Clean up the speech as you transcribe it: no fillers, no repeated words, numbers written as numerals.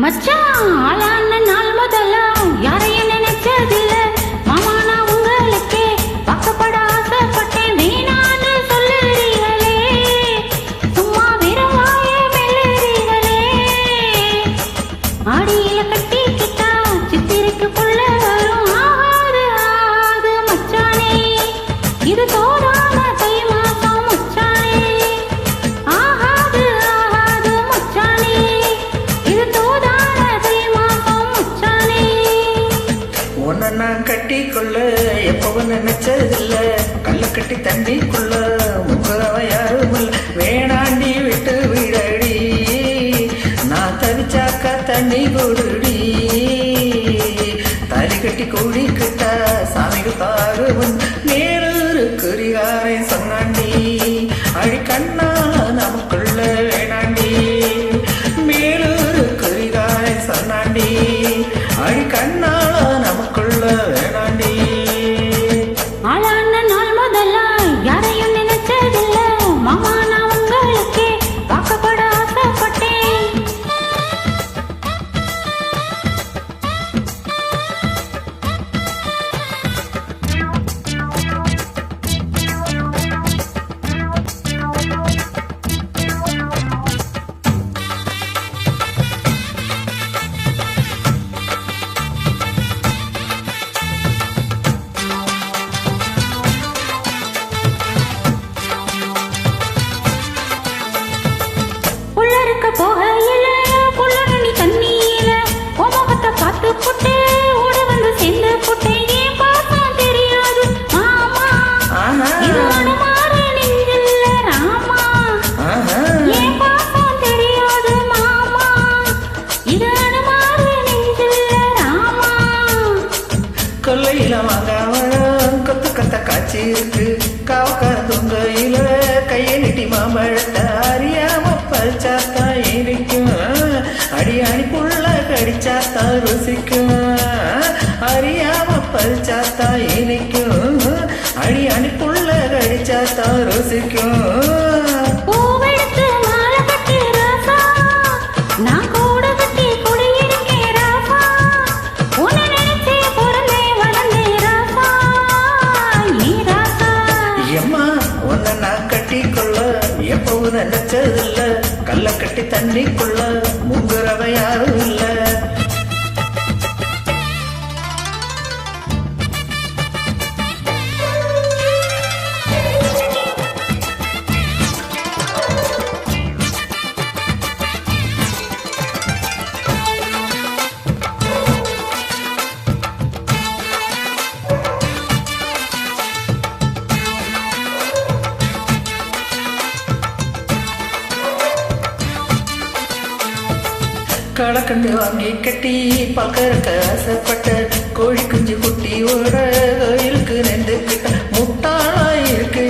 மச்சான் ஆளான நாள் முதல்ல யாரையும் நினைச்சதில்ல மாமா நான் உங்களுக்கே வாக்கப்பட ஆசைப்பட்டேன் வேணான்னு சொல்லுறீங்களே சும்மா வெறும் வாய மெல்லுறீங்களே ஆடியில கட்டிக்கிட்டா சித்திரைக்கு புள்ள வரும் ஆகாது ஆகாது மச்சானே இது தோறாத தை மாசம் மச்சானே ஆகாது ஆகாது மச்சானே இது நான் கட்டிக்கொள்ள எப்பவும் நினைச்சதில்ல கல்ல கட்டி தண்ணிக்குள்ள முக்கவ யாரும் இல்ல வேணாண்டி விட்டு விடடி நான் தவிச்சாக்கா தண்ணி கொடுடி தாலி கட்டி கூடிக்கிட்டா சாமிக்கு தாருவன் நேரு குறிகாரை சொன்னாண்டி அழி கண்ணா நமக்குள்ள வேணாண்டி மேலூரு குறிகாரை சொன்னாண்டி அழி கண்ணா நமக்குள்ள வேணாண்டி ஆளான நாள் முதல்ல யாரையும் நினைச்சதில்ல மாமா நான் உங்களுக்கே வாக்கப்பட ஆசைப்பட்டேன் போகையில புள்ளி தண்ணியில உமகத்தை பார்த்து புட்டு ஓட வந்து சேர்ந்து புட்டு ஏன் பாசம் தெரியாது மாமா இது அனுமாறு நெஞ்சில்ல ராமா ஏன் பாசம் தெரியாது மாமா இது அனுமாறு நெஞ்சில்ல ராமா கொல்லையில வாங்காம கொத்து கத்த காய்ச்சி இருக்கு காவக்கார தொங்கையில கையை நீட்டி மாம்பழத்தை அறியாம பறிச்சாத்தா இனிக்கும் அடியாணி புள்ள கடிச்சாத்தா ருசிக்கும் அறியாம பறிச்சாத்தா இனிக்கும் அடியாணி புள்ள கடிச்சாத்தா ருசிக்கும் பூவெடுத்து மாலை கட்டி ராசா நான் கூட கட்டி குடியிருக்கேன் ராசா உன்னை நினைச்சே பிறந்தே வளர்ந்தே ராசா நீ ராசா எம்மா உன்னை நான் கட்டிக்கொள்ள எப்பவும் நினைச்சதில்ல கல்ல கட்டி தண்ணிக்குள்ள முங்குறவ யாரும் இல்ல களக்கண்டு வாங்கி கட்டி பல்கறக்க ஆசைப்பட்ட கோழி குஞ்சு குட்டி ஓட கோயிலுக்கு நின்று கிட்ட முட்டாளா இருக்கு